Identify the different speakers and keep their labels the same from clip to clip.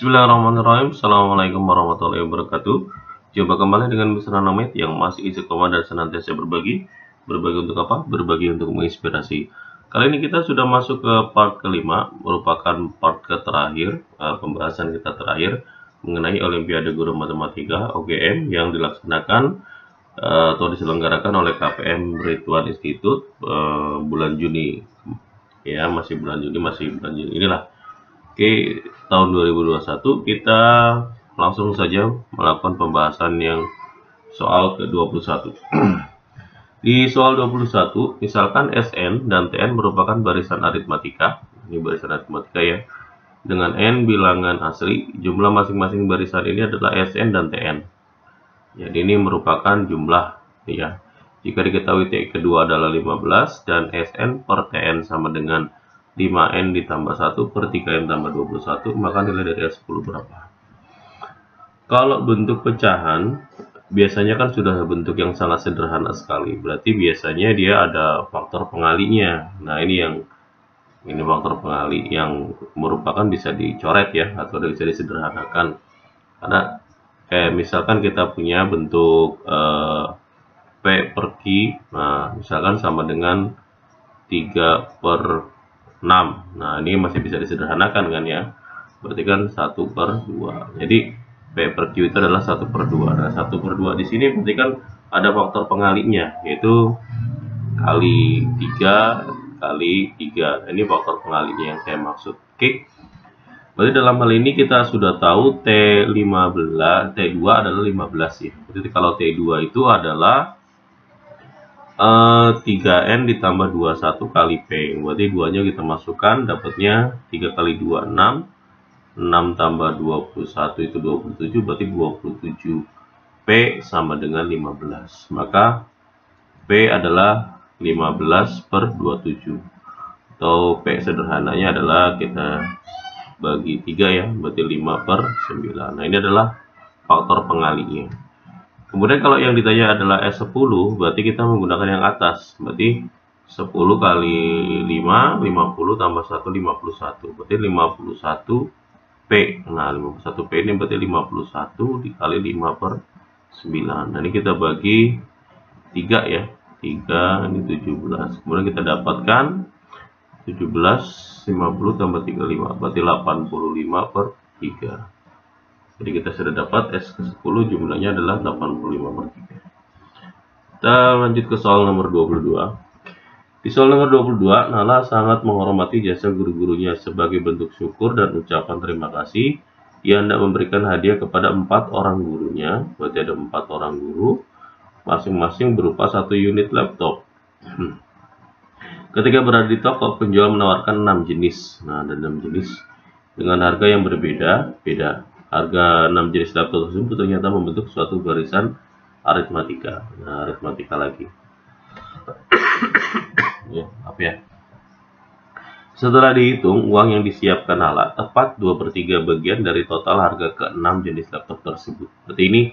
Speaker 1: Bismillahirrahmanirrahim. Assalamualaikum warahmatullahi wabarakatuh. Jumpa kembali dengan Mr. Namit yang masih istiqomah dan senantiasa berbagi. Berbagi untuk apa? Berbagi untuk menginspirasi. Kali ini kita sudah masuk ke part kelima, merupakan part terakhir, pembahasan kita terakhir mengenai Olimpiade Guru Matematika (OGM) yang dilaksanakan atau diselenggarakan oleh KPM Ridwan Institute bulan Juni. Ya, masih bulan Juni inilah. Oke, tahun 2021 kita langsung saja melakukan pembahasan yang soal ke-21. Di soal 21, misalkan Sn dan Tn merupakan barisan aritmatika. Ini barisan aritmatika ya. Dengan n bilangan asli, jumlah masing-masing barisan ini adalah Sn dan Tn. Jadi ini merupakan jumlah ya. Jika diketahui T kedua adalah 15 dan Sn per Tn sama dengan 5n ditambah 1 per 3n tambah 21, maka nilai dari S10 berapa? Kalau bentuk pecahan, biasanya kan sudah bentuk yang sangat sederhana sekali. Berarti biasanya dia ada faktor pengalinya. Nah, ini faktor pengali yang merupakan bisa dicoret ya, atau bisa disederhanakan. Karena misalkan kita punya bentuk P per Q, nah misalkan sama dengan 3 per 6. Nah, ini masih bisa disederhanakan kan ya. Berarti kan 1 per 2. Jadi P per Q itu adalah 1 per 2. Nah, 1 per 2 di sini berarti kan ada faktor pengalinya, yaitu kali 3 kali 3. Ini faktor pengalinya yang saya maksud. Oke. Berarti dalam hal ini kita sudah tahu T2 adalah 15 ya. Berarti kalau T2 itu adalah 3n ditambah 21 kali P. Berarti 2 nya kita masukkan, dapatnya 3 kali 2 6. 6 tambah 21 itu 27, berarti 27 P sama dengan 15. Maka P adalah 15 per 27. Atau P sederhananya adalah kita bagi 3 ya, berarti 5 per 9. Nah, ini adalah faktor pengalinya. Kemudian kalau yang ditanya adalah S10, berarti kita menggunakan yang atas. Berarti 10 kali 5, 50 tambah 1, 51. Berarti 51 P. Nah, 51 P ini berarti 51 dikali 5 per 9. Nah, ini kita bagi 3 ya. 3 ini 17. Kemudian kita dapatkan 17, 50 tambah 35. Berarti 85 per 3. Jadi kita sudah dapat S ke 10 jumlahnya adalah 85 per 3. Kita lanjut ke soal nomor 22. Di soal nomor 22, Nala sangat menghormati jasa guru-gurunya. Sebagai bentuk syukur dan ucapan terima kasih, ia hendak memberikan hadiah kepada 4 orang gurunya. Berarti ada 4 orang guru, masing-masing berupa 1 unit laptop. Ketika berada di toko, penjual menawarkan 6 jenis. Nah, ada 6 jenis dengan harga yang berbeda-beda. Harga 6 jenis laptop tersebut ternyata membentuk suatu barisan aritmatika. Nah, aritmatika lagi. Ya, apa ya? Setelah dihitung, uang yang disiapkan Nala tepat 2/3 bagian dari total harga ke-6 jenis laptop tersebut. Berarti ini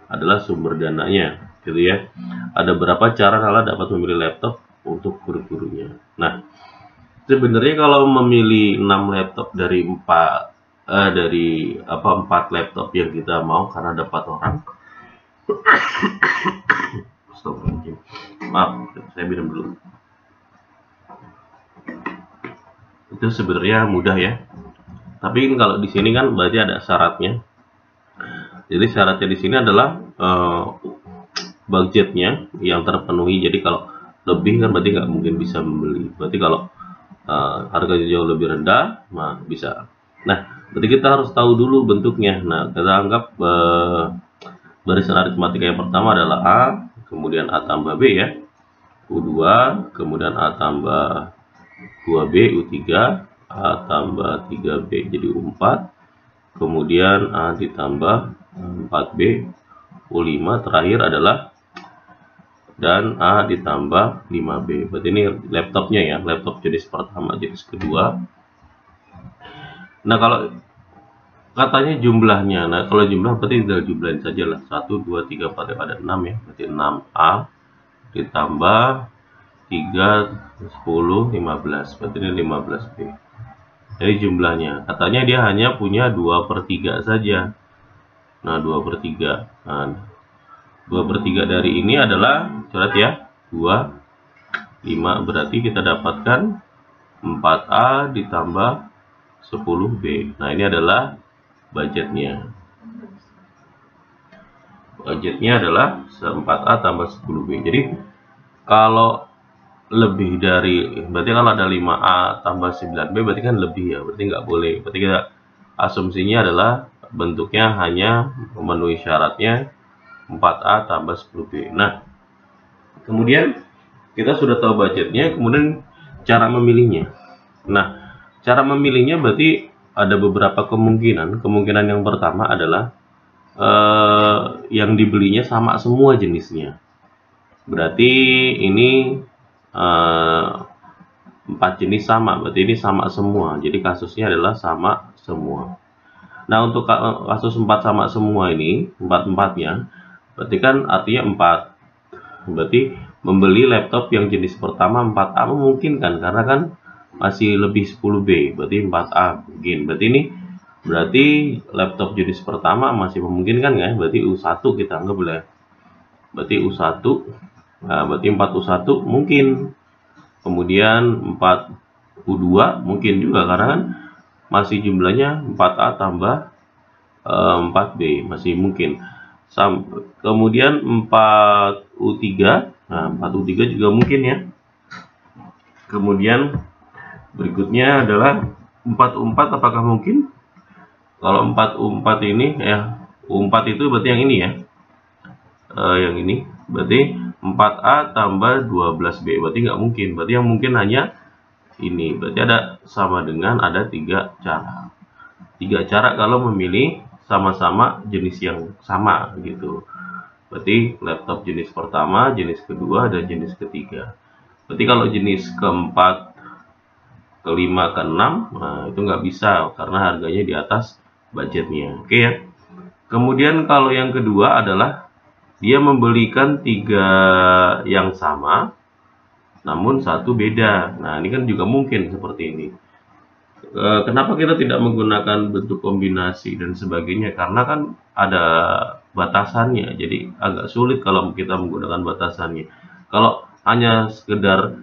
Speaker 1: adalah sumber dananya, gitu ya. Ada berapa cara Nala dapat memilih laptop untuk guru-gurunya. Nah, sebenarnya kalau memilih 6 laptop dari 4 laptop yang kita mau karena dapat orang. Maaf, saya minum dulu. Itu sebenarnya mudah ya. Tapi kalau di sini kan berarti ada syaratnya. Jadi syaratnya di sini adalah budgetnya yang terpenuhi. Jadi kalau lebih kan berarti nggak mungkin bisa membeli. Berarti kalau harganya jauh lebih rendah, nah bisa. Nah, berarti kita harus tahu dulu bentuknya. Nah, kita anggap barisan aritmatika yang pertama adalah A, kemudian A tambah B ya, U2, kemudian A tambah 2B, U3, A tambah 3B jadi U4, kemudian A ditambah 4B, U5, terakhir adalah dan A ditambah 5B. Berarti ini laptopnya ya, laptop jenis pertama, jenis kedua. Nah, kalau katanya jumlahnya, nah kalau jumlah berarti tinggal jumlahin saja lah. 1, 2, 3, 4, ada 6 ya. Berarti 6A ditambah 3, 10, 15. Berarti ini 15B. Dari jumlahnya. Katanya dia hanya punya 2/3 saja. Nah, 2/3. Nah, 2/3 dari ini adalah, coret ya, 2, 5. Berarti kita dapatkan 4A ditambah 10B. Nah, ini adalah budgetnya. Budgetnya adalah 4A tambah 10B. Jadi, kalau lebih dari, berarti kalau ada 5A tambah 9B berarti kan lebih ya, berarti nggak boleh. Berarti kita asumsinya adalah bentuknya hanya memenuhi syaratnya 4A tambah 10B. Nah, kemudian kita sudah tahu budgetnya, kemudian cara memilihnya. Nah, cara memilihnya berarti ada beberapa kemungkinan. Kemungkinan yang pertama adalah yang dibelinya sama semua jenisnya. Berarti ini 4 jenis sama, berarti ini sama semua. Jadi kasusnya adalah sama semua. Nah, untuk kasus 4 sama semua ini, 4-4-nya, berarti kan artinya 4. Berarti membeli laptop yang jenis pertama 4A memungkinkan, karena kan masih lebih 10B, berarti 4A mungkin. Berarti laptop jenis pertama masih memungkinkan ya, berarti U1 kita anggap boleh. Berarti U1, nah berarti 4U1 mungkin. Kemudian 4U2 mungkin juga, karena kan masih jumlahnya 4A tambah 4B, masih mungkin. Kemudian 4U3, nah 4U3 juga mungkin ya. Kemudian berikutnya adalah 4U4, apakah mungkin? Kalau 4U4 ini ya, U4 itu berarti yang ini ya, yang ini berarti 4A tambah 12B, berarti nggak mungkin. Berarti yang mungkin hanya ini. Berarti ada sama dengan ada 3 cara. 3 cara kalau memilih sama-sama jenis yang sama gitu. Berarti laptop jenis pertama, jenis kedua, dan jenis ketiga. Berarti kalau jenis keempat, kelima, keenam, nah itu nggak bisa karena harganya di atas budgetnya. Oke ya. Kemudian kalau yang kedua adalah dia membelikan 3 yang sama, namun 1 beda. Nah, ini kan juga mungkin seperti ini. Kenapa kita tidak menggunakan bentuk kombinasi dan sebagainya? Karena kan ada batasannya, jadi agak sulit kalau kita menggunakan batasannya. Kalau hanya sekedar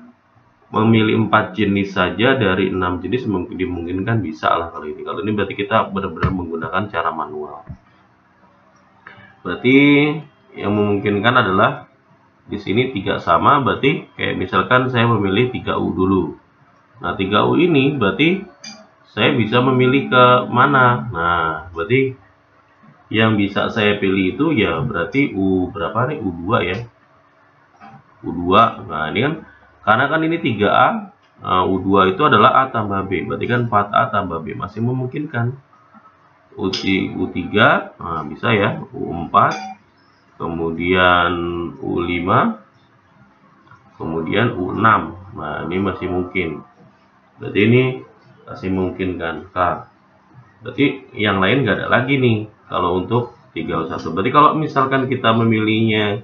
Speaker 1: memilih 4 jenis saja dari 6 jenis dimungkinkan bisa lah kalau ini. Kalau ini berarti kita benar-benar menggunakan cara manual. Berarti yang memungkinkan adalah di sini 3 sama, berarti kayak misalkan saya memilih 3U dulu. Nah, 3U ini berarti saya bisa memilih ke mana? Nah, berarti yang bisa saya pilih itu ya berarti U berapa nih? U2 ya. U2. Nah, ini kan karena kan ini 3A, U2 itu adalah A tambah B. Berarti kan 4A tambah B masih memungkinkan. U3, nah bisa ya, U4, kemudian U5, kemudian U6. Nah, ini masih mungkin. Berarti ini masih mungkin kan, K. Berarti yang lain nggak ada lagi nih kalau untuk 3U1. Berarti kalau misalkan kita memilihnya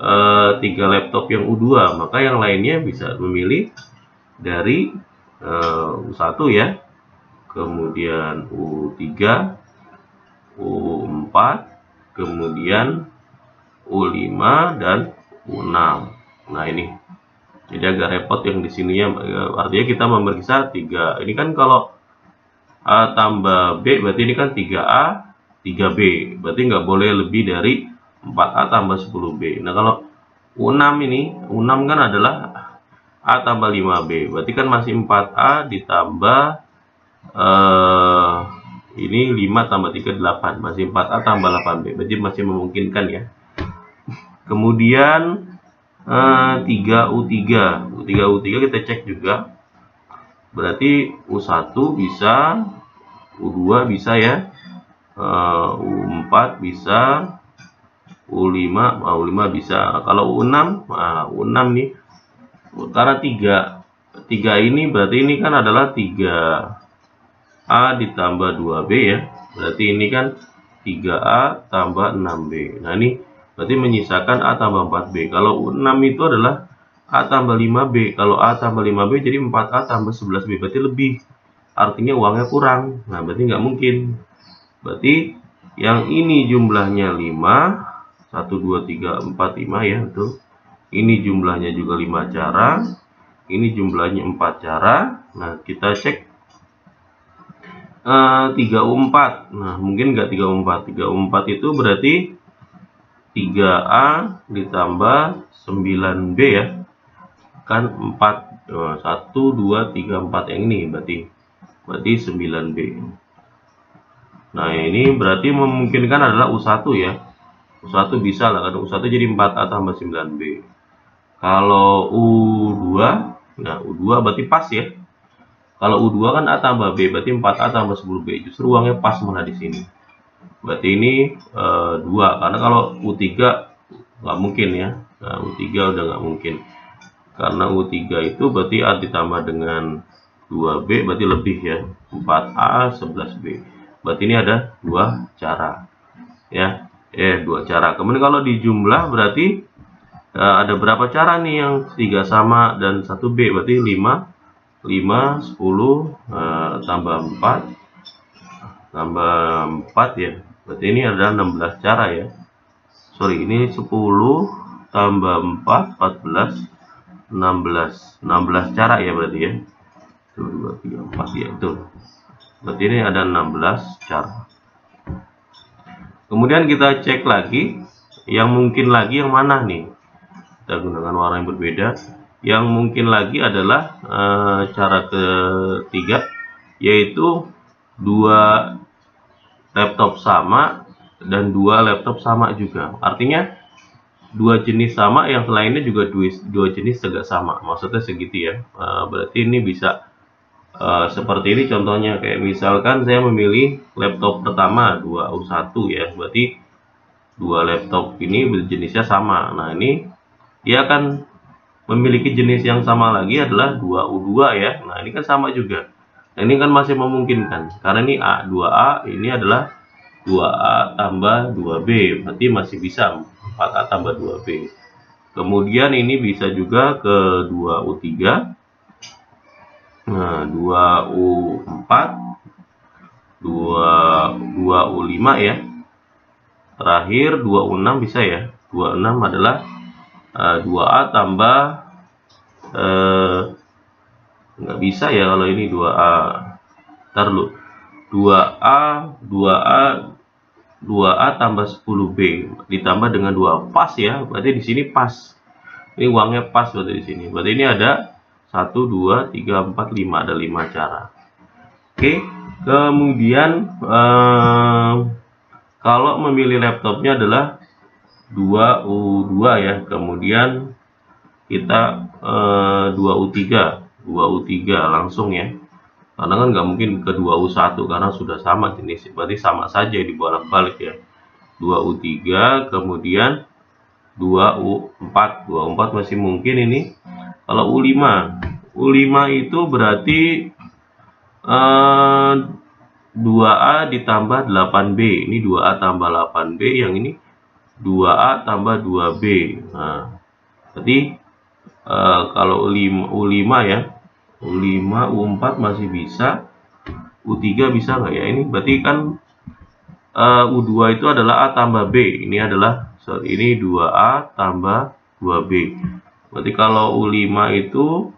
Speaker 1: 3 laptop yang U2, maka yang lainnya bisa memilih dari U1 ya, kemudian U3, U4, kemudian U5 dan U6. Nah, ini jadi agak repot yang di sininya, artinya kita memeriksa 3. Ini kan kalau A tambah B berarti ini kan 3A 3B, berarti nggak boleh lebih dari 4A tambah 10B. Nah, kalau U6 ini, U6 kan adalah A tambah 5B, berarti kan masih 4A ditambah ini 5 tambah 3 8, masih 4A tambah 8B, berarti masih memungkinkan ya. Kemudian 3U3 kita cek juga, berarti U1 bisa, U2 bisa ya, U4 bisa, U5 bisa. Kalau U6, U6 nih, karena 3 ini berarti ini kan adalah 3A ditambah 2B ya, berarti ini kan 3A tambah 6B. Nah, ini berarti menyisakan A tambah 4B. Kalau U6 itu adalah A tambah 5B. Kalau A tambah 5B jadi 4A tambah 11B, berarti lebih. artinya uangnya kurang. Nah, berarti nggak mungkin. Berarti yang ini jumlahnya 5, 1, 2, 3, 4, 5 ya, betul. Ini jumlahnya juga 5 cara. Ini jumlahnya 4 cara. Nah, kita cek 3U4. Nah, mungkin nggak 3U4. 3U4 itu berarti 3A ditambah 9B ya. Kan 4. 1, 2, 3, 4 yang ini berarti 9B. Nah, ini berarti memungkinkan adalah U1 ya. U1 bisa lah, karena U1 jadi 4A tambah 9B. Kalau U2, nah U2 berarti pas ya. Kalau U2 kan A tambah B, berarti 4A tambah 10B. Justru uangnya pas malah di sini. Berarti ini 2, karena kalau U3 nggak mungkin ya. Nah, U3 udah nggak mungkin. Karena U3 itu berarti A ditambah dengan 2B, berarti lebih ya. 4A, 11B. Berarti ini ada 2 cara. Ya, 2 cara. Kemudian kalau dijumlah berarti ada berapa cara nih yang 3 sama dan 1B, berarti 5, 10, tambah 4, tambah 4 ya. Berarti ini ada 16 cara ya. Sorry, ini 10 tambah 4, 14, 16 cara ya berarti ya. 1, 2, 3, 4 ya, betul. Berarti ini ada 16 cara. Kemudian kita cek lagi, yang mungkin lagi yang mana nih? Kita gunakan warna yang berbeda. Yang mungkin lagi adalah cara ketiga, yaitu 2 laptop sama dan 2 laptop sama juga. Artinya 2 jenis sama, yang lainnya juga 2 jenis juga sama. Maksudnya segitu ya. Berarti ini bisa seperti ini contohnya. Kayak misalkan saya memilih laptop pertama 2U1 ya. Berarti 2 laptop ini jenisnya sama. Nah, ini dia akan memiliki jenis yang sama lagi adalah 2U2 ya. Nah, ini kan sama juga. Nah, ini kan masih memungkinkan. Karena ini A, 2A, ini adalah 2A tambah 2B. Berarti masih bisa 4A tambah 2B. Kemudian ini bisa juga ke 2U3. Nah, 2U4, 2U5 ya. Terakhir 2U6 bisa ya. 2U6 adalah 2A tambah nggak bisa ya kalau ini 2A. Ntar lu 2A tambah 10B ditambah dengan 2 pas ya. Berarti di sini pas. Ini uangnya pas berarti di sini. Berarti ini ada 1, 2, 3, 4, 5, ada 5 cara. Oke. Kemudian kalau memilih laptopnya adalah 2U2 ya, kemudian kita 2U3 langsung ya, karena kan nggak mungkin ke 2U1 karena sudah sama jenis, berarti sama saja dibolak-balik ya. 2U3 kemudian 2U4 masih mungkin ini. Kalau U5 itu berarti 2A ditambah 8B, ini 2A tambah 8B, yang ini 2A tambah 2B. Nah, berarti kalau U5 ya, U5, U4 masih bisa, U3 bisa nggak ya? Ini berarti kan U2 itu adalah A tambah B, ini adalah ini 2A tambah 2B. Berarti kalau U5 itu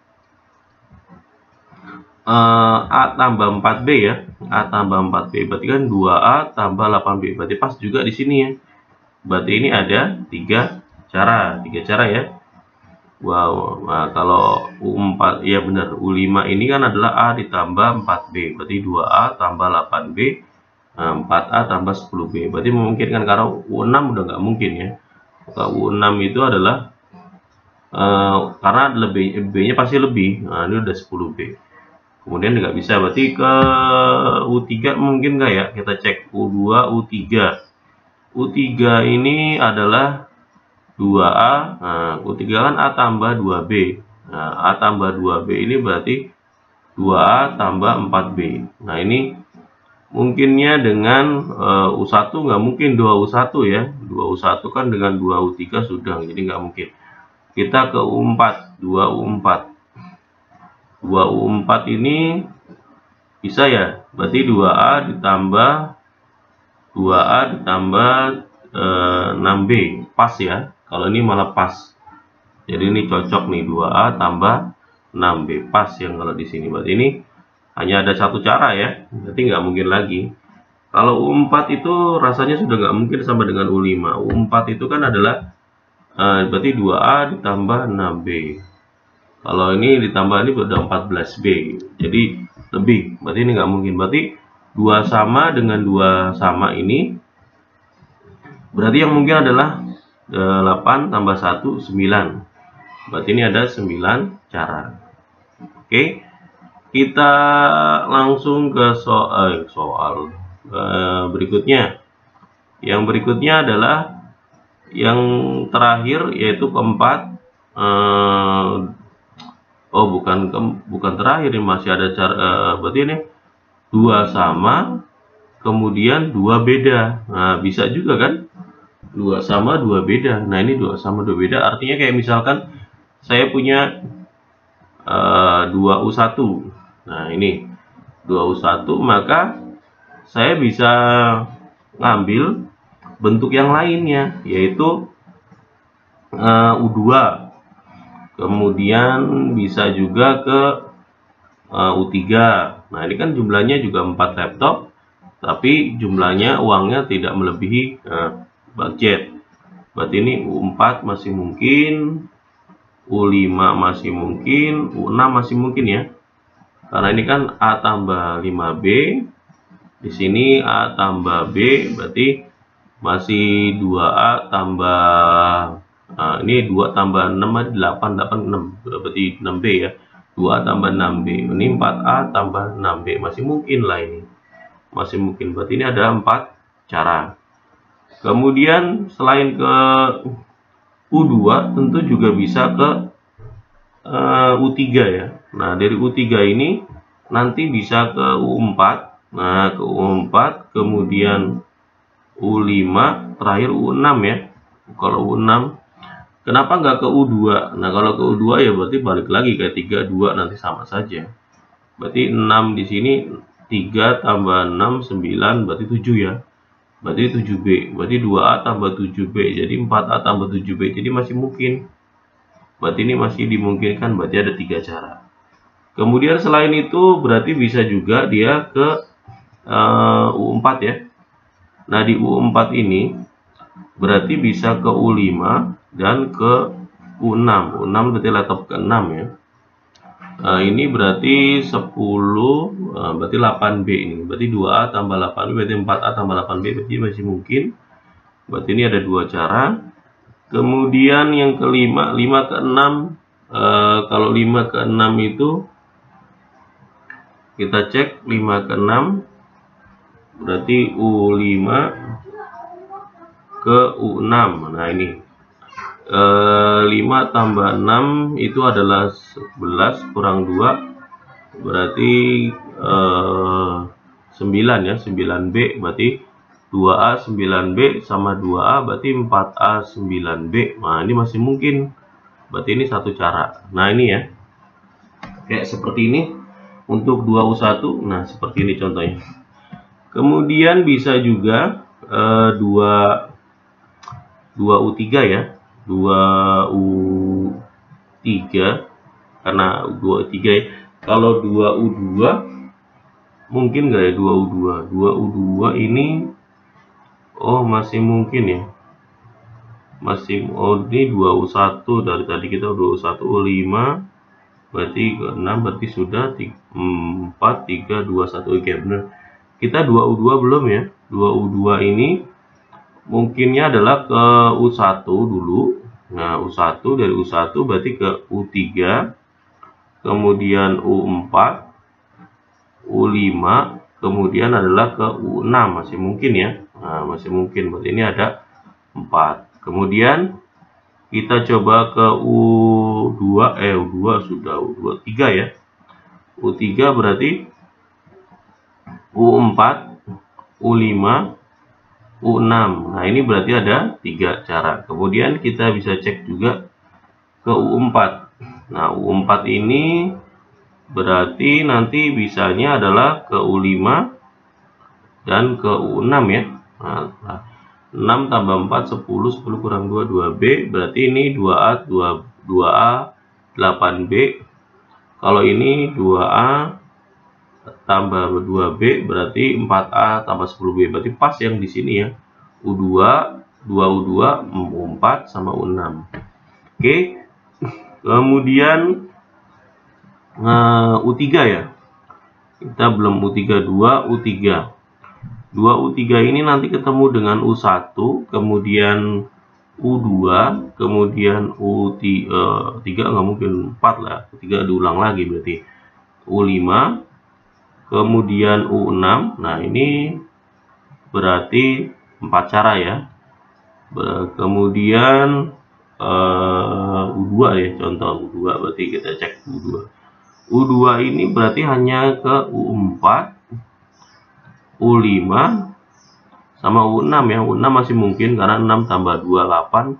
Speaker 1: A tambah 4B ya, A tambah 4B, berarti kan 2A tambah 8B, berarti pas juga di sini ya. Berarti ini ada 3 cara ya. Wow, nah kalau U4 ya benar, U5 ini kan adalah A ditambah 4B, berarti 2A tambah 8B, 4A tambah 10B, berarti memungkinkan. Karena U6 udah nggak mungkin ya. Kalau U6 itu adalah karena B-nya pasti lebih, nah ini udah 10B. Kemudian nggak bisa, berarti ke U3 mungkin nggak ya? Kita cek U2, U3. U3 ini adalah 2A, nah U3 kan A tambah 2B. Nah, A tambah 2B ini berarti 2A tambah 4B. Nah, ini mungkinnya dengan U1 nggak mungkin 2U1 ya. 2U1 kan dengan 2U3 sudah, jadi nggak mungkin. Kita ke U4, 2U4 ini Bisa ya, berarti 2A ditambah 6B, pas ya. Kalau ini malah pas. Jadi ini cocok nih, 2A tambah 6B, pas yang kalau di sini. Berarti ini hanya ada satu cara ya, berarti nggak mungkin lagi. Kalau U4 itu rasanya sudah nggak mungkin sama dengan U5. U4 itu kan adalah berarti 2A ditambah 6B. Kalau ini ditambah ini udah 14B, jadi lebih. Berarti ini nggak mungkin. Berarti 2 sama dengan 2 sama ini, berarti yang mungkin adalah 8 tambah 1, 9. Berarti ini ada 9 cara. Oke, kita langsung ke soal berikutnya. Yang berikutnya adalah yang terakhir, yaitu keempat. Bukan terakhir, ini masih ada cara. Berarti ini 2 sama kemudian 2 beda. Nah, bisa juga kan, 2 sama 2 beda. Nah, ini 2 sama 2 beda artinya kayak misalkan saya punya 2U1. Nah, ini 2U1, maka saya bisa ngambil bentuk yang lainnya, yaitu U2. Kemudian bisa juga ke U3. Nah, ini kan jumlahnya juga 4 laptop, tapi jumlahnya uangnya tidak melebihi budget. Berarti ini U4 masih mungkin, U5 masih mungkin, U6 masih mungkin ya. Karena ini kan A tambah 5B, di sini A tambah B, berarti masih 2A tambah ini 2 tambah 6, 8, 6, berarti 6B ya. 2A tambah 6B, ini 4A tambah 6B, masih mungkin lah ini. Masih mungkin, berarti ini ada 4 cara. Kemudian selain ke U2, tentu juga bisa ke U3 ya. Nah, dari U3 ini nanti bisa ke U4. Nah, ke U4, kemudian U5, terakhir U6 ya. Kalau U6, kenapa nggak ke U2? Nah, kalau ke U2 ya berarti balik lagi ke 3, 2, nanti sama saja. Berarti 6 di sini, 3 tambah 6, 9, berarti 7 ya. Berarti 7B, berarti 2A tambah 7B, jadi 4A tambah 7B, jadi masih mungkin. Berarti ini masih dimungkinkan, berarti ada 3 cara. Kemudian selain itu berarti bisa juga dia ke U4 ya. Nah, di U4 ini berarti bisa ke U5 dan ke U6. U6 berarti laptop ke-6 ya. Ini berarti 10, berarti 8B ini. Berarti 2A tambah 8B, berarti 4A tambah 8B, berarti masih mungkin. Berarti ini ada 2 cara. Kemudian yang kelima, 5 ke 6. Kalau 5 ke 6 itu kita cek 5 ke 6 berarti U5 ke U6. Nah, ini 5 tambah 6 itu adalah 11 kurang 2 berarti 9 ya, 9B, berarti 2A 9B sama 2A berarti 4A 9B. Nah, ini masih mungkin, berarti ini satu cara. Nah, ini ya, kayak seperti ini untuk 2U1. Nah, seperti ini contohnya. Kemudian bisa juga 2U3 ya, 2U3, karena 2U3 ya. Kalau 2U2 mungkin nggak ya, 2U2? 2U2 ini masih mungkin ya, masih. Ini 2U1, dari tadi kita 2U1, U5 berarti ke 6, berarti sudah 4, 3, 2, 1. Oke, benar. Kita 2U2 belum ya. 2U2 ini mungkinnya adalah ke U1 dulu. Nah, U1, dari U1 berarti ke U3, kemudian U4, U5, kemudian adalah ke U6, masih mungkin ya. Nah, masih mungkin, berarti ini ada 4. Kemudian kita coba ke U2, U2 sudah, U2, 3 ya. U3 berarti U4, U5, U6. Nah, ini berarti ada 3 cara. Kemudian kita bisa cek juga ke U4. Nah, U4 ini Berarti nanti bisanya adalah ke U5 dan ke U6 ya. Nah, 6 tambah 4, 10, 10 kurang 2, 2B. Berarti ini 2A, 2A, 8B. Kalau ini 2A tambah 2B, berarti 4A tambah 10B. Berarti pas yang di sini ya. U2, 2U2, U4, sama U6. Oke. Kemudian U3 ya. Kita belum U3, 2U3. 2U3 ini nanti ketemu dengan U1, kemudian U2, kemudian U3, nggak mungkin 4 lah, U3 diulang lagi berarti. U5, kemudian U6. Nah, ini berarti 4 cara ya. Kemudian U2 ya, contoh U2, berarti kita cek U2. U2 ini berarti hanya ke U4, U5, sama U6 ya. U6 masih mungkin karena 6 tambah 2, 8.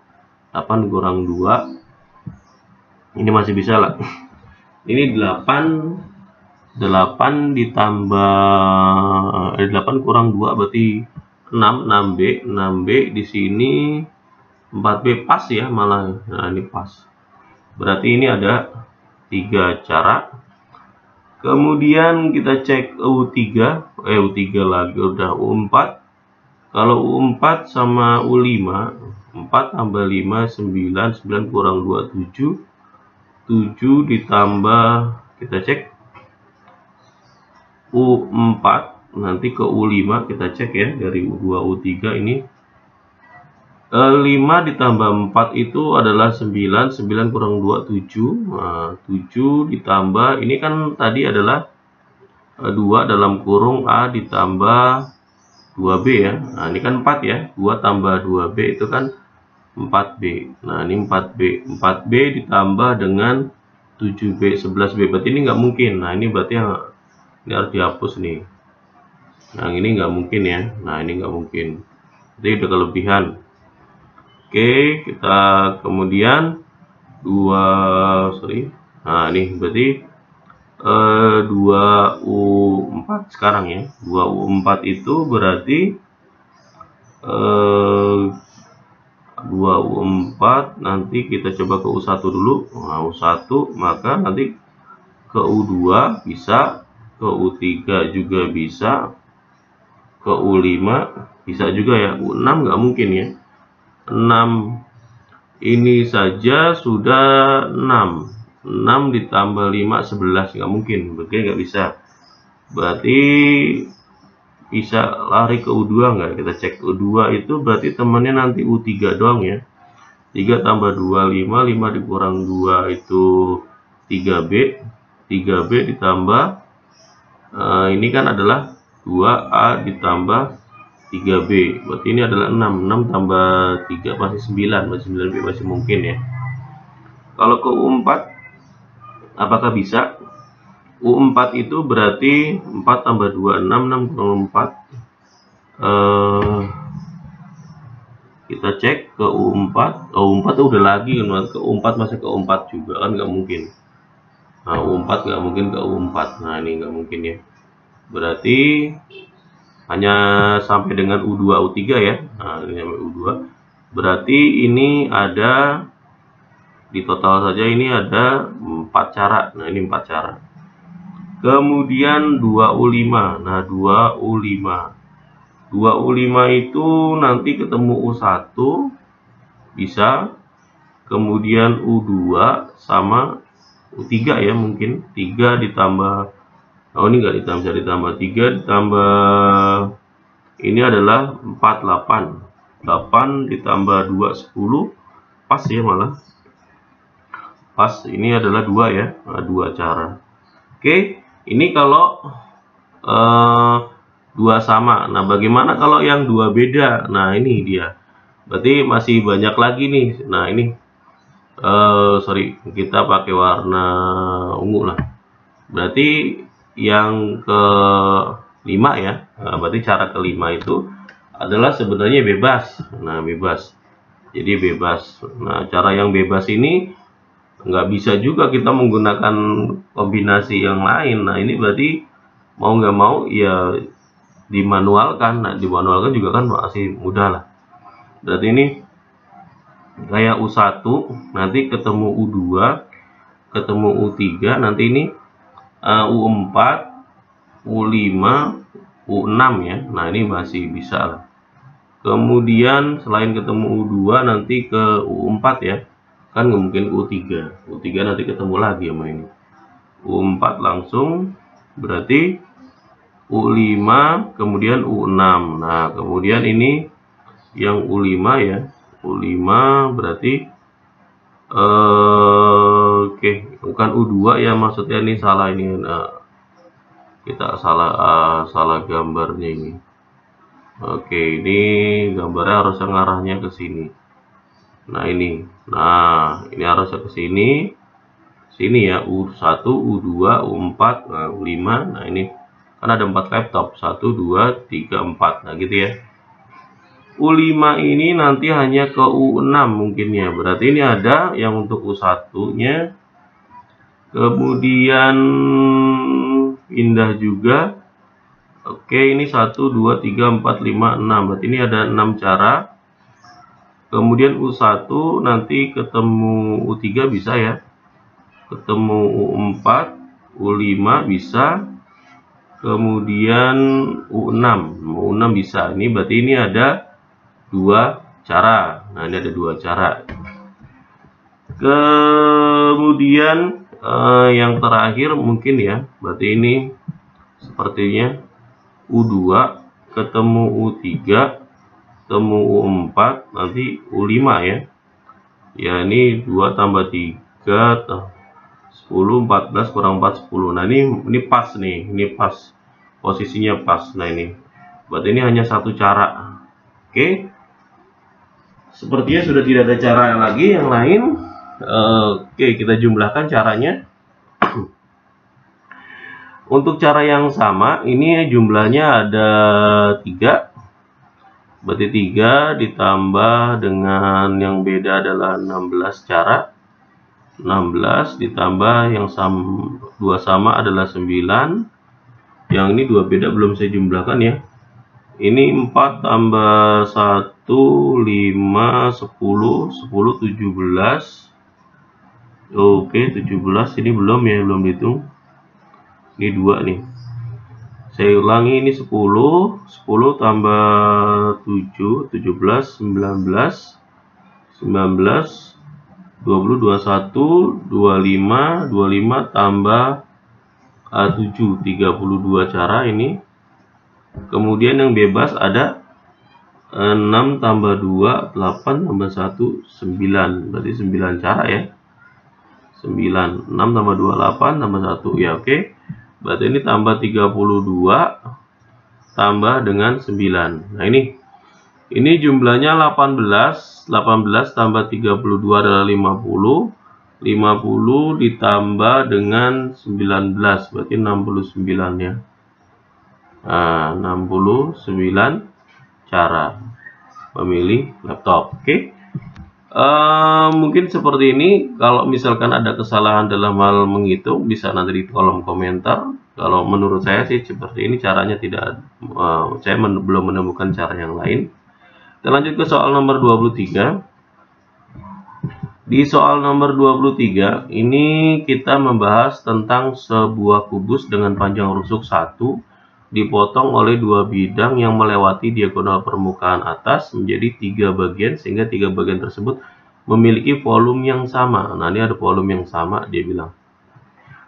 Speaker 1: 8 kurang 2. Ini masih bisa lah. Ini 8 ditambah 8 kurang 2 berarti 6B. 6B di sini 4B pas ya malah. Nah, ini pas. Berarti ini ada 3 cara. Kemudian kita cek U3 lagi udah U4. Kalau U4 sama U5, 4 tambah 5, 9, 9 kurang 2, 7. 7 ditambah, kita cek U4, nanti ke U5, kita cek ya, dari U2, U3 ini. 5 ditambah 4 itu adalah 9, 9 kurang 2, 7. Nah, 7 ditambah, ini kan tadi adalah 2 dalam kurung A ditambah 2B ya. Nah, ini kan 4 ya. 2 tambah 2B itu kan 4B. Nah, ini 4B. 4B ditambah dengan 7B, 11B. Berarti ini nggak mungkin. Nah, ini berarti ini harus dihapus nih. Nah, ini nggak mungkin ya. Nah, ini nggak mungkin. Jadi udah kelebihan. Oke, kita kemudian Nah, ini berarti 2U4 sekarang ya. 2U4 itu berarti 2U4, nanti kita coba ke U1 dulu. Nah, U1 maka nanti ke U2 bisa, ke U3 juga bisa, ke U5 bisa juga ya. U6 nggak mungkin ya. 6 ini saja sudah 6 ditambah 5, 11, nggak mungkin, berarti nggak bisa. Berarti bisa lari ke U2 nggak? Kita cek U2 itu berarti temannya nanti U3 doang ya. 3 tambah 2, 5, 5 dikurang 2 itu 3B. 3B ditambah ini kan adalah 2A ditambah 3B, berarti ini adalah 6. 6 tambah 3 masih 9, masih 9B, masih mungkin ya. Kalau ke U4 apakah bisa? U4 itu berarti 4 tambah 2, 6, 6 kurang 4. Kita cek ke U4. U4 udah lagi kan, ke U4 masih ke U4 juga kan, nggak mungkin. Nah, U4 nggak mungkin ke U4. Nah, ini nggak mungkin ya. Berarti hanya sampai dengan U2, U3 ya. Nah, ini sampai U2. Berarti ini ada, di total saja ini ada 4 cara. Nah, ini 4 cara. Kemudian 2U5. Nah, 2U5. 2U5 itu nanti ketemu U1 bisa. Kemudian U2 sama U3 ya mungkin. 3 ditambah, oh ini nggak ditambah, bisa ditambah 3 ditambah ini adalah 4, 8. 8 ditambah 2, 10. Pas ya malah. Pas, ini adalah 2 ya. Nah, 2 cara. Oke, ini kalau 2 sama. Nah, bagaimana kalau yang 2 beda? Nah, ini dia. Berarti masih banyak lagi nih. Nah, ini sorry, kita pakai warna ungu lah. Berarti yang ke-5 ya. Nah, berarti cara ke-5 itu adalah sebenarnya bebas. Nah, bebas. Jadi bebas. Nah, cara yang bebas ini Nggak bisa juga kita menggunakan kombinasi yang lain. Nah, ini berarti mau nggak mau ya dimanualkan. Nah, dimanualkan juga kan masih mudah lah. Berarti ini kayak U1 nanti ketemu U2, ketemu U3, nanti ini U4, U5, U6 ya. Nah, ini masih bisa lah. Kemudian selain ketemu U2 nanti ke U4 ya. Kan nggak mungkin U3. U3 nanti ketemu lagi sama ini. U4 langsung berarti U5 kemudian U6. Nah, kemudian ini yang U5 ya. U5 berarti oke, bukan U2 ya, maksudnya ini salah ini. Nah, kita salah gambarnya ini. Oke, ini gambarnya harusnya ngarahnya ke sini. Nah, ini. Nah, ini harusnya ke sini. Sini ya, U1, U2, U4, nah, U5. Nah, ini kan ada 4 laptop. 1, 2, 3, 4. Nah, gitu ya. U5 ini nanti hanya ke U6 mungkin ya. Berarti ini ada yang untuk U1-nya. Kemudian pindah juga. Oke, ini 1, 2, 3, 4, 5, 6. Berarti ini ada 6 cara. Kemudian U1 nanti ketemu U3 bisa ya. Ketemu U4, U5 bisa. Kemudian U6. U6 bisa. Ini berarti ini ada 2 cara. Nah, ini ada 2 cara. Kemudian yang terakhir mungkin ya. Berarti ini sepertinya U2 ketemu U3 ketemu U4 nanti U5 ya. Ya, ini 2 tambah 3 10, 14 kurang 4 10. Nah, ini pas nih, ini pas posisinya pas. Nah, ini berarti ini hanya 1 cara. Oke, sepertinya sudah tidak ada cara lagi yang lain. Oke, kita jumlahkan caranya. Untuk cara yang sama, ini jumlahnya ada 3. Berarti 3 ditambah dengan yang beda adalah 16 cara. 16 ditambah yang sama, 2 sama adalah 9. Yang ini 2 beda belum saya jumlahkan ya. Ini 4 tambah 1, 5, 10, 10, 17. Oke, 17 ini belum ya, belum dihitung. Ini 2 nih. Saya ulangi, ini 10 tambah 7, 17, 19, 19, 20, 21, 25, 25 tambah 7, 32 cara ini. Kemudian yang bebas ada 6 tambah 2, 8 tambah 1, 9. Berarti 9 cara ya. 9, 6 tambah 2, 8 tambah 1. Ya, oke. Berarti ini tambah 32 tambah dengan 9. Nah, ini jumlahnya 18. 18 tambah 32 adalah 50. 50 ditambah dengan 19 berarti 69 ya. Nah, 69 cara memilih laptop. Oke. Mungkin seperti ini. Kalau misalkan ada kesalahan dalam hal menghitung, bisa nanti di kolom komentar. Kalau menurut saya sih seperti ini caranya, tidak saya belum menemukan cara yang lain. Kita lanjut ke soal nomor 23. Di soal nomor 23 ini kita membahas tentang sebuah kubus dengan panjang rusuk 1 dipotong oleh 2 bidang yang melewati diagonal permukaan atas menjadi 3 bagian, sehingga 3 bagian tersebut memiliki volume yang sama. Nah, ini ada volume yang sama dia bilang.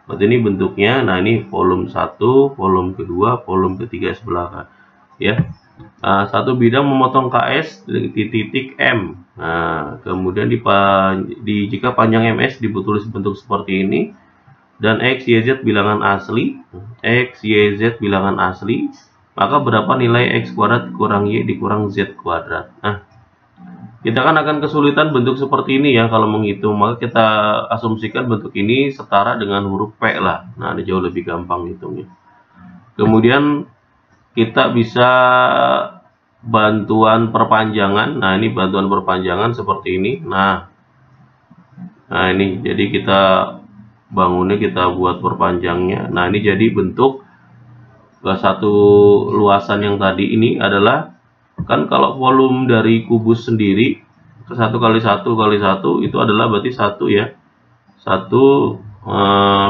Speaker 1: Berarti ini bentuknya, nah ini volume 1, volume kedua, volume ketiga sebelah ya. Satu bidang memotong KS di titik M. Nah, kemudian jika panjang MS ditulis bentuk seperti ini dan X, Y, Z bilangan asli, X, Y, Z bilangan asli, maka berapa nilai X kuadrat kurang Y dikurang Z kuadrat. Nah, kita kan akan kesulitan bentuk seperti ini ya kalau menghitung, maka kita asumsikan bentuk ini setara dengan huruf P lah. Nah, ini jauh lebih gampang hitungnya. Kemudian kita bisa bantuan perpanjangan. Nah, ini bantuan perpanjangan seperti ini. Nah, Nah ini jadi kita bangunnya, kita buat perpanjangnya. Nah ini jadi bentuk satu luasan yang tadi ini adalah, kan kalau volume dari kubus sendiri 1 kali 1 kali 1 itu adalah berarti 1 ya, 1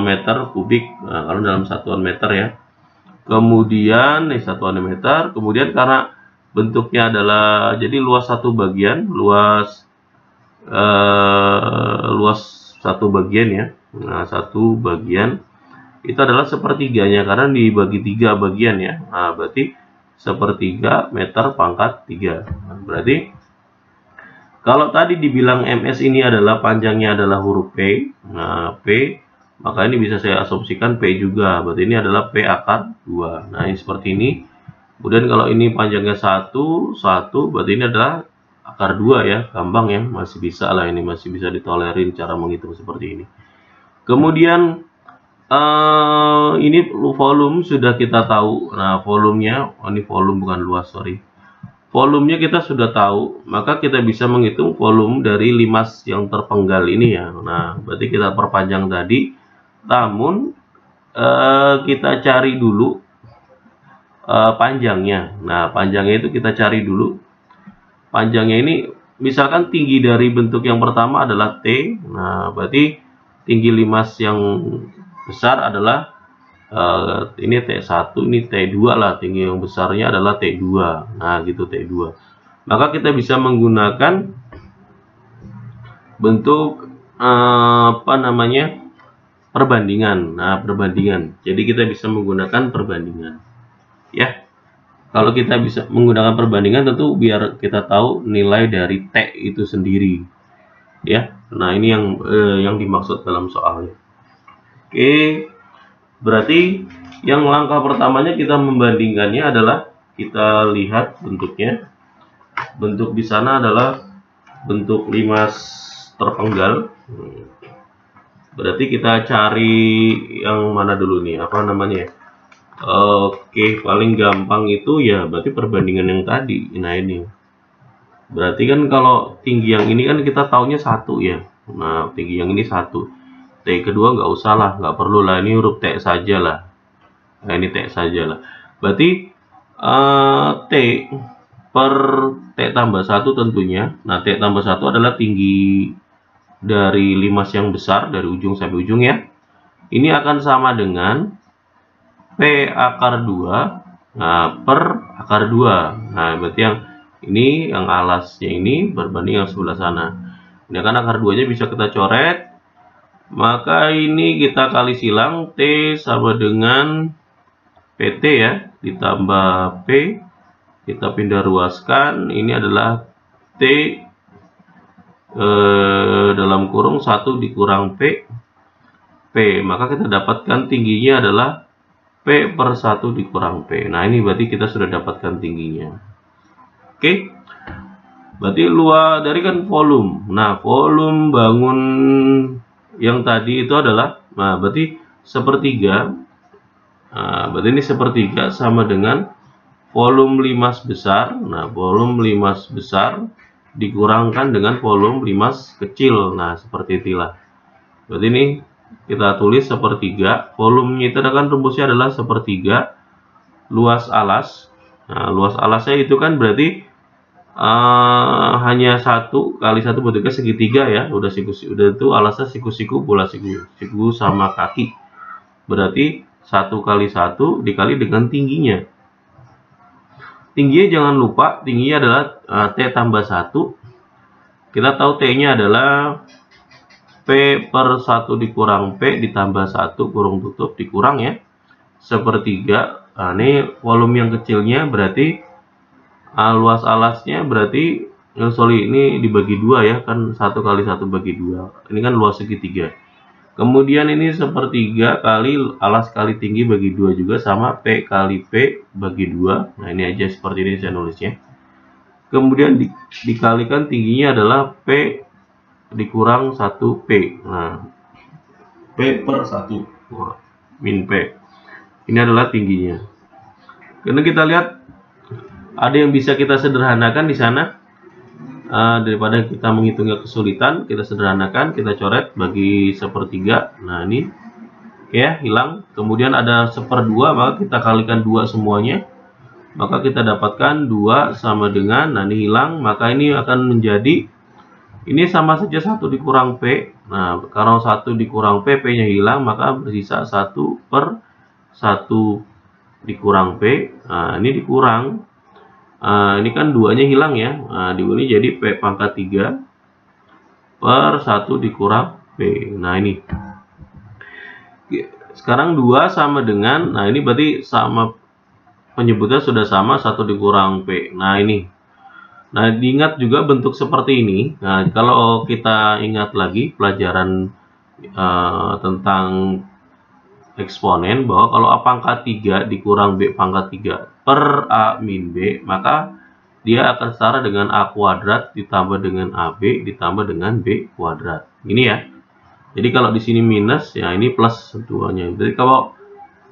Speaker 1: meter kubik. Nah, kalau dalam satuan meter ya. Kemudian satuan meter. Kemudian karena bentuknya adalah, jadi luas satu bagian, luas satu bagian ya. Nah, satu bagian itu adalah sepertiganya karena dibagi 3 bagian ya. Nah, berarti sepertiga meter pangkat 3. Nah, berarti kalau tadi dibilang ms ini adalah panjangnya adalah huruf P. Nah, P, maka ini bisa saya asumsikan P juga. Berarti ini adalah P akar 2. Nah, ini seperti ini. Kemudian kalau ini panjangnya 1, berarti ini adalah akar 2 ya, gampang ya, masih bisa lah, ini masih bisa ditolerin cara menghitung seperti ini. Kemudian ini volume sudah kita tahu. Nah, volumenya, ini volume bukan luas, sorry. Volumenya kita sudah tahu, maka kita bisa menghitung volume dari limas yang terpenggal ini ya. Nah, berarti kita perpanjang tadi, namun kita cari dulu panjangnya. Nah, panjangnya itu kita cari dulu. Panjangnya ini misalkan tinggi dari bentuk yang pertama adalah T. Nah, berarti tinggi limas yang besar adalah ini T1, ini T2 lah, tinggi yang besarnya adalah T2. Nah, gitu T2. Maka kita bisa menggunakan bentuk apa namanya? Perbandingan. Nah, perbandingan. Jadi kita bisa menggunakan perbandingan. Ya. Kalau kita bisa menggunakan perbandingan, tentu biar kita tahu nilai dari T itu sendiri. Ya. Nah, ini yang dimaksud dalam soalnya. Oke. Berarti yang langkah pertamanya kita membandingkannya adalah kita lihat bentuknya. Bentuk di sana adalah bentuk limas terpenggal. Berarti kita cari yang mana dulu nih? Apa namanya? Oke, paling gampang itu ya berarti perbandingan yang tadi. Nah, ini. Berarti kan kalau tinggi yang ini kan kita taunya 1 ya. Nah, tinggi yang ini 1. T kedua nggak usah lah, nggak perlu lah, ini huruf T saja lah. Nah, ini T saja lah. Berarti T per T tambah 1 tentunya. Nah, T tambah 1 adalah tinggi dari limas yang besar dari ujung sampai ujung ya. Ini akan sama dengan P akar 2 per akar 2. Nah, berarti yang ini, yang alasnya ini berbanding yang sebelah sana. Ini kan akar 2 nya bisa kita coret. Maka ini kita kali silang, T sama dengan PT ya, ditambah P. Kita pindah ruaskan, ini adalah T dalam kurung 1 dikurang P. Maka kita dapatkan tingginya adalah P per 1 dikurang P. Nah, ini berarti kita sudah dapatkan tingginya. Oke. Berarti luas dari kan volume. Nah, volume bangun yang tadi itu adalah, nah berarti sepertiga. Nah, berarti ini sepertiga sama dengan volume limas besar. Nah, volume limas besar dikurangkan dengan volume limas kecil. Nah, seperti itulah. Berarti ini kita tulis sepertiga, volumenya itu kan rumusnya adalah sepertiga luas alas. Nah, luas alasnya itu kan berarti hanya 1 kali 1 bentuknya segitiga ya. Udah itu alasnya siku-siku, bola siku sama kaki. Berarti 1 kali 1 dikali dengan tingginya. Tingginya jangan lupa, tingginya adalah T tambah 1. Kita tahu T-nya adalah P per 1 dikurang P ditambah 1 kurung tutup dikurang ya, sepertiga. Nah, ini volume yang kecilnya berarti luas alasnya berarti ini dibagi 2 ya, kan 1 kali 1 bagi 2. Ini kan luas segitiga. Kemudian ini sepertiga kali alas kali tinggi bagi 2 juga sama P kali P bagi 2. Nah, ini aja seperti ini saya nulisnya. Kemudian dikalikan tingginya adalah P dikurang 1P. Nah, P per 1 min P. Ini adalah tingginya. Karena kita lihat ada yang bisa kita sederhanakan di sana. Daripada kita menghitungnya kesulitan, kita sederhanakan, kita coret bagi 1/3. Nah ini ya hilang. Kemudian ada 1/2, maka kita kalikan 2 semuanya, maka kita dapatkan 2 sama dengan, nah ini hilang, maka ini akan menjadi, ini sama saja 1 dikurang P. Nah karena 1 dikurang P, P nya hilang, maka bersisa 1/1 dikurang P. Nah ini dikurang, ini kan 2-nya hilang ya. Nah ini jadi P pangkat 3 per 1 dikurang P. Nah ini sekarang 2 sama dengan, nah ini berarti sama, penyebutnya sudah sama, 1 dikurang P. Nah ini, nah diingat juga bentuk seperti ini. Nah kalau kita ingat lagi pelajaran tentang eksponen, bahwa kalau A pangkat 3 dikurang B pangkat 3 per A min B, maka dia akan setara dengan A kuadrat ditambah dengan AB ditambah dengan B kuadrat. Ini ya. Jadi kalau di sini minus, ya ini plus duanya. Jadi kalau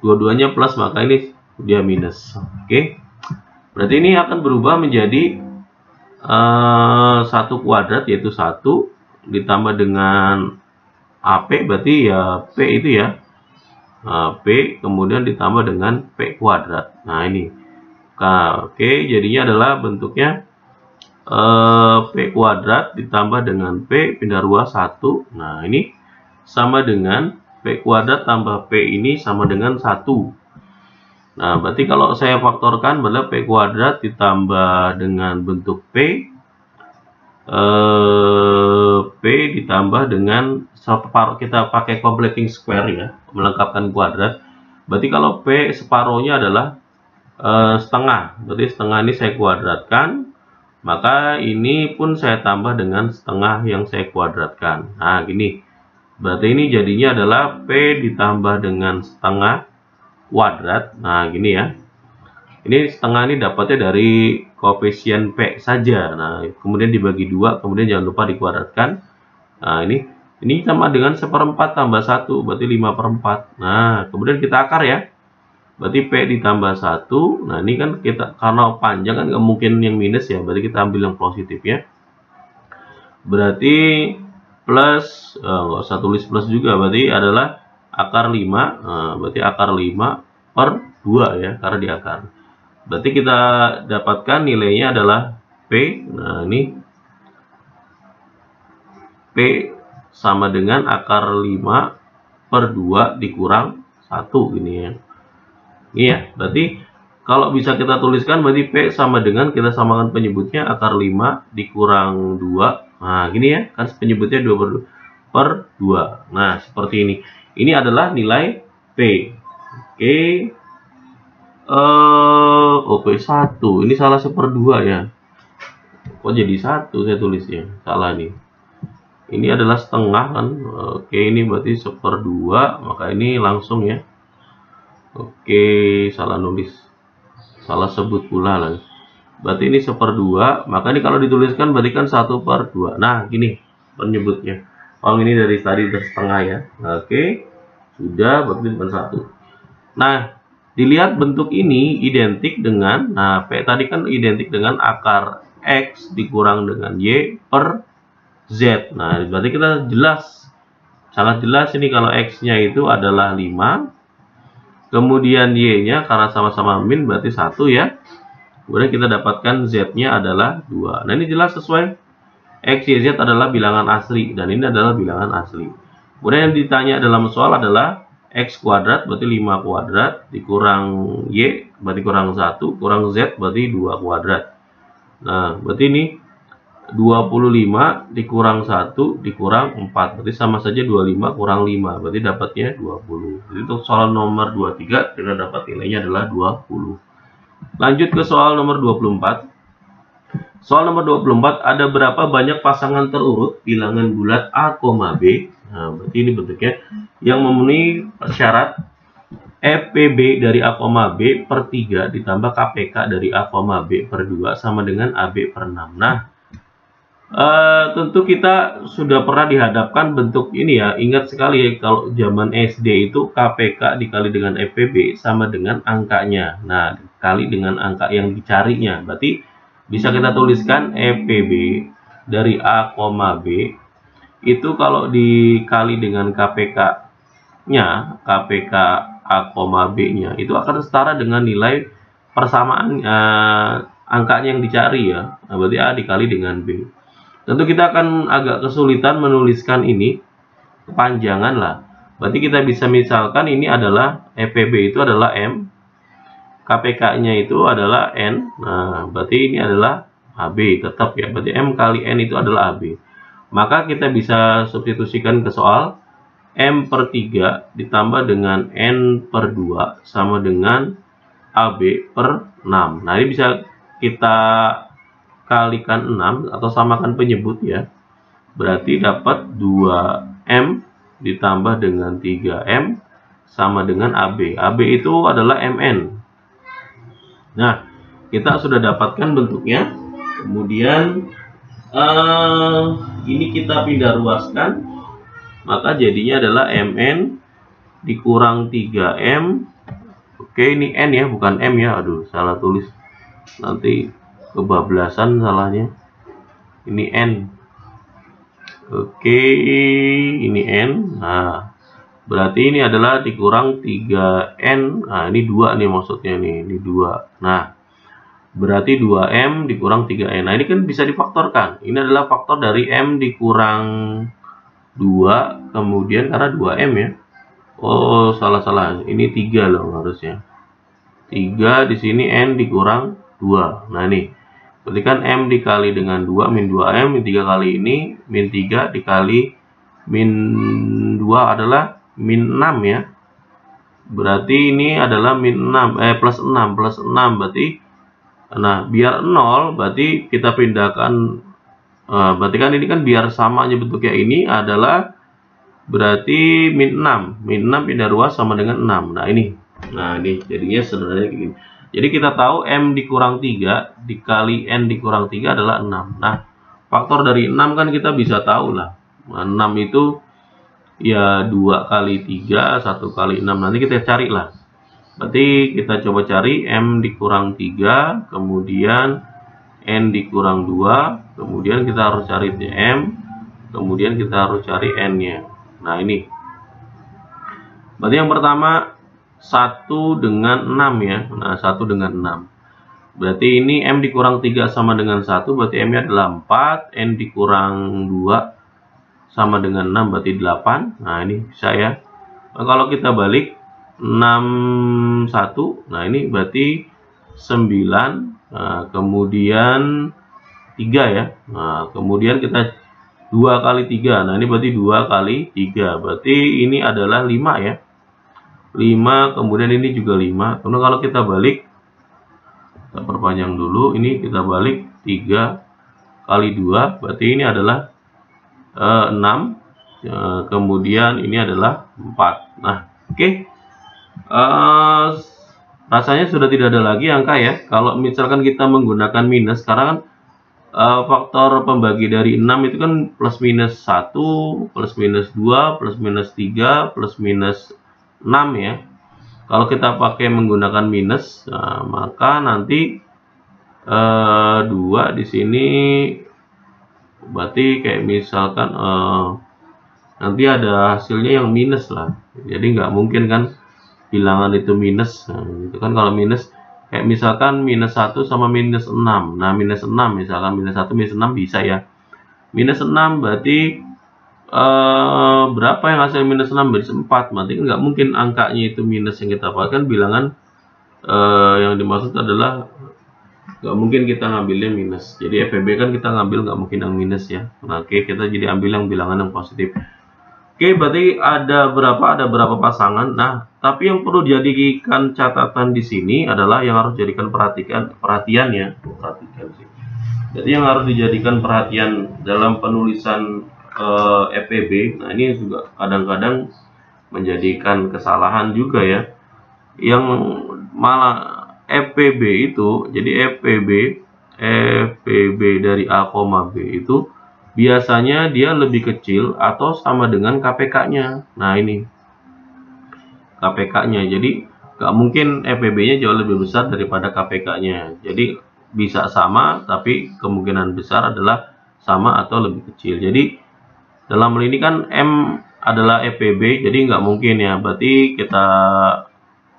Speaker 1: dua-duanya plus, maka ini dia minus. Oke. Berarti ini akan berubah menjadi 1 kuadrat, yaitu 1 ditambah dengan AP, berarti ya P itu ya. P kemudian ditambah dengan P kuadrat. Nah ini. Oke, jadinya adalah bentuknya P kuadrat ditambah dengan P pindah ruas 1. Nah ini sama dengan P kuadrat tambah P ini sama dengan 1. Nah berarti kalau saya faktorkan, berarti P kuadrat ditambah dengan bentuk P, P ditambah dengan separuh, kita pakai completing square ya, melengkapkan kuadrat. Berarti kalau P separuhnya adalah setengah, berarti setengah ini saya kuadratkan, maka ini pun saya tambah dengan setengah yang saya kuadratkan. Nah gini, berarti ini jadinya adalah P ditambah dengan setengah kuadrat. Nah gini ya, ini setengah ini dapatnya dari koefisien P saja. Nah kemudian dibagi 2, kemudian jangan lupa dikuadratkan. Nah ini sama dengan 1/4 tambah 1, berarti 5/4. Nah kemudian kita akar ya, berarti P ditambah 1. Nah ini kan kita, karena panjang kan nggak mungkin yang minus ya, berarti kita ambil yang positif ya. Berarti plus, nggak usah tulis plus juga, berarti adalah akar 5. Berarti akar 5/2 ya, karena di akar. Berarti kita dapatkan nilainya adalah P. Nah ini P sama dengan akar 5/2 dikurang 1 gini ya. Iya, berarti kalau bisa kita tuliskan, berarti P sama dengan, kita samakan penyebutnya, akar 5 dikurang 2. Nah gini ya, kan penyebutnya 2/2. Nah seperti ini. Ini adalah nilai P. Oke. P1. Ini salah 1/2 ya. Kok jadi 1 saya tulisnya? Salah nih. Ini adalah setengah kan. Oke, ini berarti 1/2, maka ini langsung ya. Oke, salah nulis. Salah sebut pula lah. Berarti ini 1/2, maka ini kalau dituliskan berarti kan 1/2. Nah, gini penyebutnya. Oh, ini dari tadi setengah ya. Oke, sudah, berarti bukan 1. Nah, dilihat bentuk ini identik dengan, nah P tadi kan identik dengan akar X dikurang dengan Y per Z. Nah, berarti kita jelas, sangat jelas ini kalau X-nya itu adalah 5. Kemudian Y-nya karena sama-sama min berarti 1 ya. Kemudian kita dapatkan Z-nya adalah 2. Nah ini jelas sesuai. X, Y, Z adalah bilangan asli. Dan ini adalah bilangan asli. Kemudian yang ditanya dalam soal adalah X kuadrat berarti 5 kuadrat. Dikurang Y berarti kurang 1. Kurang Z berarti 2 kuadrat. Nah berarti ini 25 dikurang 1 dikurang 4. Berarti sama saja 25 kurang 5. Berarti dapatnya 20. Jadi untuk soal nomor 23 kita dapat nilainya adalah 20. Lanjut ke soal nomor 24. Soal nomor 24, ada berapa banyak pasangan terurut bilangan bulat A, B. Nah, berarti ini bentuknya yang memenuhi syarat EPB dari A, B per 3 ditambah KPK dari A, B per 2 sama dengan AB per 6. Nah, tentu kita sudah pernah dihadapkan bentuk ini ya. Ingat sekali ya, kalau zaman SD itu KPK dikali dengan EPB sama dengan angkanya. Nah, kali dengan angka yang dicarinya. Berarti bisa kita tuliskan EPB dari A, B itu kalau dikali dengan KPK-nya, KPK A, B-nya itu akan setara dengan nilai persamaan angkanya yang dicari ya. Nah, berarti A dikali dengan B. Tentu kita akan agak kesulitan menuliskan ini, kepanjangan lah. Berarti kita bisa misalkan ini adalah EPB itu adalah M, KPK-nya itu adalah N. Nah, berarti ini adalah AB tetap ya. Berarti M kali N itu adalah AB. Maka kita bisa substitusikan ke soal M per 3 ditambah dengan N per 2 sama dengan AB per 6. Nah, ini bisa kita kalikan 6 atau samakan penyebut ya. Berarti dapat 2M ditambah dengan 3M sama dengan AB. AB itu adalah MN. Nah, kita sudah dapatkan bentuknya. Kemudian ini kita pindah ruaskan, maka jadinya adalah MN dikurang 3M. Oke, ini N ya, bukan M ya. Aduh, salah tulis. Nanti kebablasan salahnya. Ini N. Oke, ini N. Nah, berarti ini adalah dikurang 3N. Nah, ini 2 nih maksudnya nih. Ini 2. Nah, berarti 2M dikurang 3N. Nah, ini kan bisa difaktorkan. Ini adalah faktor dari M dikurang 2. Kemudian karena 2M ya. Oh, salah-salah. Ini 3 loh harusnya. 3 di sini N dikurang 2. Nah, ini. Berarti kan M dikali dengan 2 min 2M. Min 3 kali ini. Min 3 dikali min 2 adalah min 6 ya. Berarti ini adalah min 6. Plus 6. Plus 6 berarti. Nah, biar 0 berarti kita pindahkan. Berarti kan ini kan biar sama aja bentuknya ini adalah. Berarti min 6. Min 6 pindah ruas sama dengan 6. Nah, ini. Nah, ini jadinya sebenarnya gini. Jadi kita tahu M dikurang 3 dikali N dikurang 3 adalah 6. Nah, faktor dari 6 kan kita bisa tahu lah. Nah, 6 itu ya 2 kali 3, 1 kali 6. Nanti kita carilah. Berarti kita coba cari M dikurang 3, kemudian N dikurang 2, kemudian kita harus cari M, kemudian kita harus cari N-nya. Nah, ini. Berarti yang pertama 1 dengan 6 ya. Nah, 1 dengan 6. Berarti ini M dikurang 3 sama dengan 1, berarti M-nya adalah 4. N dikurang 2 sama dengan 6, berarti 8. Nah, ini bisa ya. Nah, kalau kita balik 6, 1. Nah, ini berarti 9. Nah, kemudian 3 ya. Nah, kemudian kita 2 kali 3. Nah, ini berarti 2 kali 3. Berarti ini adalah 5 ya. 5, kemudian ini juga 5. Kemudian kalau kita balik, kita perpanjang dulu. Ini kita balik 3 kali 2. Berarti ini adalah 6. Kemudian ini adalah 4. Nah, oke. Rasanya sudah tidak ada lagi angka ya. Kalau misalkan kita menggunakan minus, sekarang kan faktor pembagi dari 6 itu kan plus minus 1, plus minus 2, plus minus 3, plus minus 6 ya. Kalau kita pakai menggunakan minus, nah, maka nanti 2 di sini berarti kayak misalkan nanti ada hasilnya yang minus lah. Jadi nggak mungkin kan bilangan itu minus. Nah, itu kan kalau minus kayak misalkan minus 1 sama minus 6. Nah, minus 6 misalkan minus 1 minus 6 bisa ya. Minus 6 berarti berapa yang hasil minus 6? Berarti 4. Berarti nggak mungkin angkanya itu minus yang kita pakai. Bilangan yang dimaksud adalah nggak mungkin kita ngambilnya minus. Jadi FEB kan kita ngambil nggak mungkin yang minus ya. Nah, oke, kita jadi ambil yang bilangan yang positif. Oke, berarti ada berapa pasangan. Nah, tapi yang perlu dijadikan catatan di sini adalah yang harus dijadikan perhatian ya. Perhatikan sih. Jadi yang harus dijadikan perhatian dalam penulisan FEB. Nah, ini juga kadang-kadang menjadikan kesalahan juga ya. Yang malah FEB itu, jadi FEB dari A, B itu biasanya dia lebih kecil atau sama dengan KPK-nya. Nah, ini KPK-nya. Jadi nggak mungkin FEB-nya jauh lebih besar daripada KPK-nya. Jadi bisa sama, tapi kemungkinan besar adalah sama atau lebih kecil. Jadi dalam hal ini kan M adalah EPB, jadi nggak mungkin ya. Berarti kita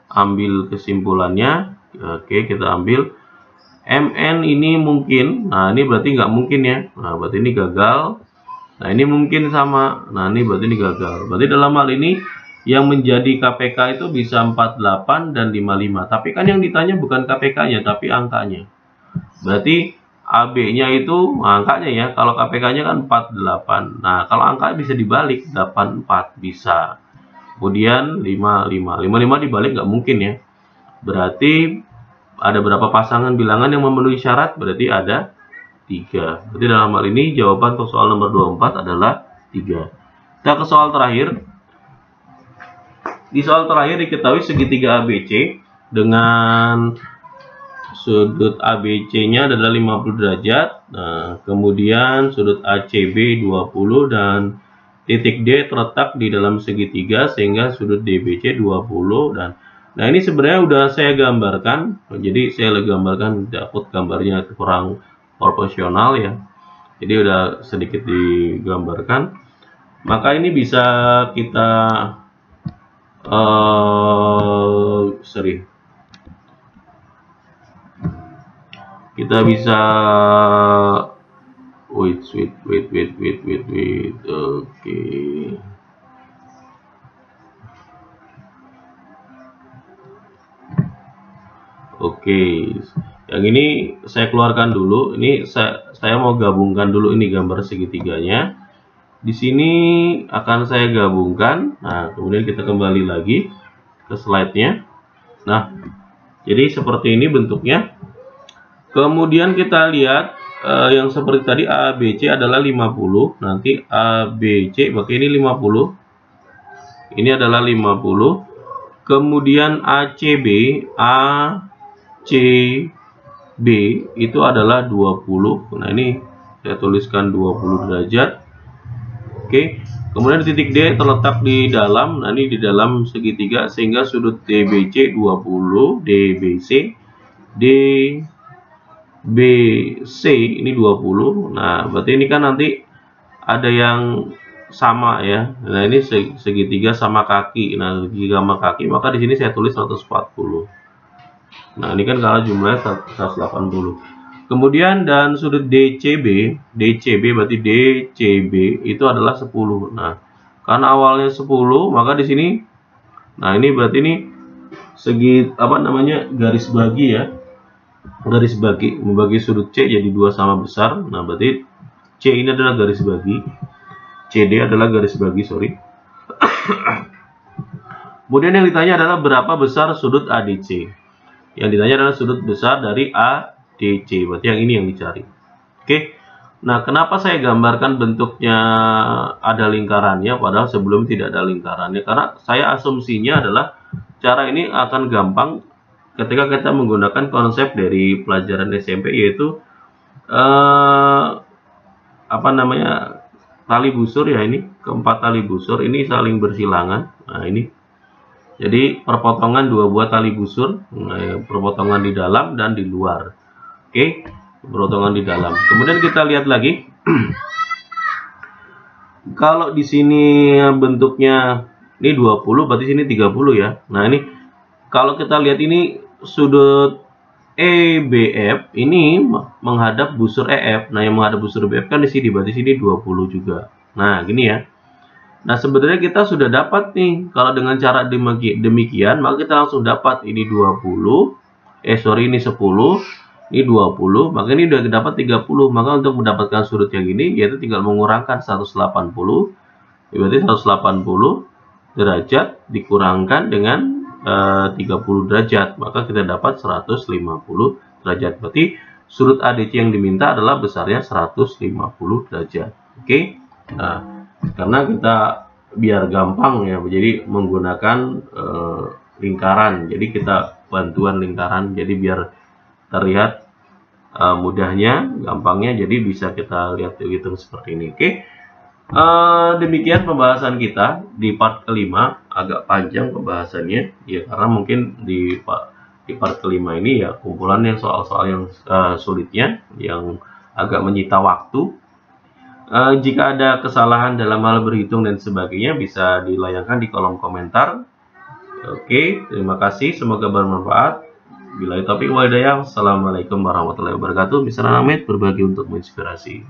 Speaker 1: ambil kesimpulannya. Oke, kita ambil MN ini mungkin. Nah, ini berarti nggak mungkin ya. Nah, berarti ini gagal. Nah, ini mungkin sama. Nah, ini berarti ini gagal. Berarti dalam hal ini yang menjadi KPK itu bisa 48 dan 55. Tapi kan yang ditanya bukan KPK-nya, tapi angkanya. Berarti AB-nya itu angkanya ya. Kalau KPK-nya kan 48. Nah, kalau angkanya bisa dibalik, 84 bisa. Kemudian 55. 55 dibalik nggak mungkin ya. Berarti ada berapa pasangan bilangan yang memenuhi syarat? Berarti ada 3. Berarti dalam hal ini jawaban untuk soal nomor 24 adalah 3. Kita ke soal terakhir. Di soal terakhir diketahui segitiga ABC dengan sudut ABC-nya adalah 50 derajat. Nah, kemudian sudut ACB 20 dan titik D terletak di dalam segitiga sehingga sudut DBC 20 dan nah ini sebenarnya udah saya gambarkan. Jadi saya gambarkan, dapat gambarnya kurang proporsional ya. Jadi udah sedikit digambarkan. Maka ini bisa kita kita bisa wait. Oke, yang ini saya keluarkan dulu. Ini saya mau gabungkan dulu ini gambar segitiganya. Di sini akan saya gabungkan. Nah, kemudian kita kembali lagi ke slide-nya. Nah, jadi seperti ini bentuknya. Kemudian kita lihat yang seperti tadi ABC adalah 50. Nanti ABC, pakai ini 50. Ini adalah 50. Kemudian ACB, ACB itu adalah 20. Nah, ini saya tuliskan 20 derajat. Oke. Kemudian titik D terletak di dalam, nah ini di dalam segitiga sehingga sudut DBC 20, DBC, DBC ini 20. Nah, berarti ini kan nanti ada yang sama ya. Nah, ini segitiga sama kaki. Nah, segitiga sama kaki, maka di sini saya tulis 140. Nah, ini kan kalau jumlahnya 180. Kemudian dan sudut DCB berarti DCB itu adalah 10. Nah, karena awalnya 10, maka di sini nah ini berarti ini segi garis bagi ya. Garis bagi membagi sudut C jadi 2 sama besar. Nah, berarti C ini adalah garis bagi. CD adalah garis bagi, sorry. Kemudian yang ditanya adalah berapa besar sudut ADC. Yang ditanya adalah sudut besar dari ADC, berarti yang ini yang dicari. Oke. Nah, kenapa saya gambarkan bentuknya ada lingkarannya padahal sebelum tidak ada lingkarannya? Karena saya asumsinya adalah cara ini akan gampang ketika kita menggunakan konsep dari pelajaran SMP, yaitu tali busur ya. Ini keempat tali busur ini saling bersilangan. Nah, ini jadi perpotongan 2 buah tali busur, perpotongan di dalam dan di luar. Oke, perpotongan di dalam. Kemudian kita lihat lagi. Kalau di sini bentuknya ini 20, berarti sini 30 ya. Nah, ini kalau kita lihat ini sudut EBF ini menghadap busur EF. Nah, yang menghadap busur BF kan di sini, berarti sini 20 juga. Nah, gini ya. Nah, sebenarnya kita sudah dapat nih, kalau dengan cara demikian, maka kita langsung dapat ini 20, ini 10, ini 20, maka ini udah dapat 30. Maka untuk mendapatkan sudut yang ini, yaitu tinggal mengurangkan 180, berarti 180 derajat dikurangkan dengan 30 derajat, maka kita dapat 150 derajat. Berarti sudut ADC yang diminta adalah besarnya 150 derajat. Oke. Nah, karena kita biar gampang ya, jadi menggunakan lingkaran. Jadi kita bantuan lingkaran, jadi biar terlihat mudahnya, gampangnya, jadi bisa kita lihat hitung seperti ini. Oke. Demikian pembahasan kita di part kelima. Agak panjang pembahasannya ya, karena mungkin di part kelima ini ya kumpulan yang soal-soal yang sulitnya, yang agak menyita waktu. Jika ada kesalahan dalam hal berhitung dan sebagainya bisa dilayangkan di kolom komentar. Oke, terima kasih, semoga bermanfaat. Billahi taufiq wal hidayah. Assalamualaikum warahmatullahi wabarakatuh. Mr. Hamid berbagi untuk menginspirasi.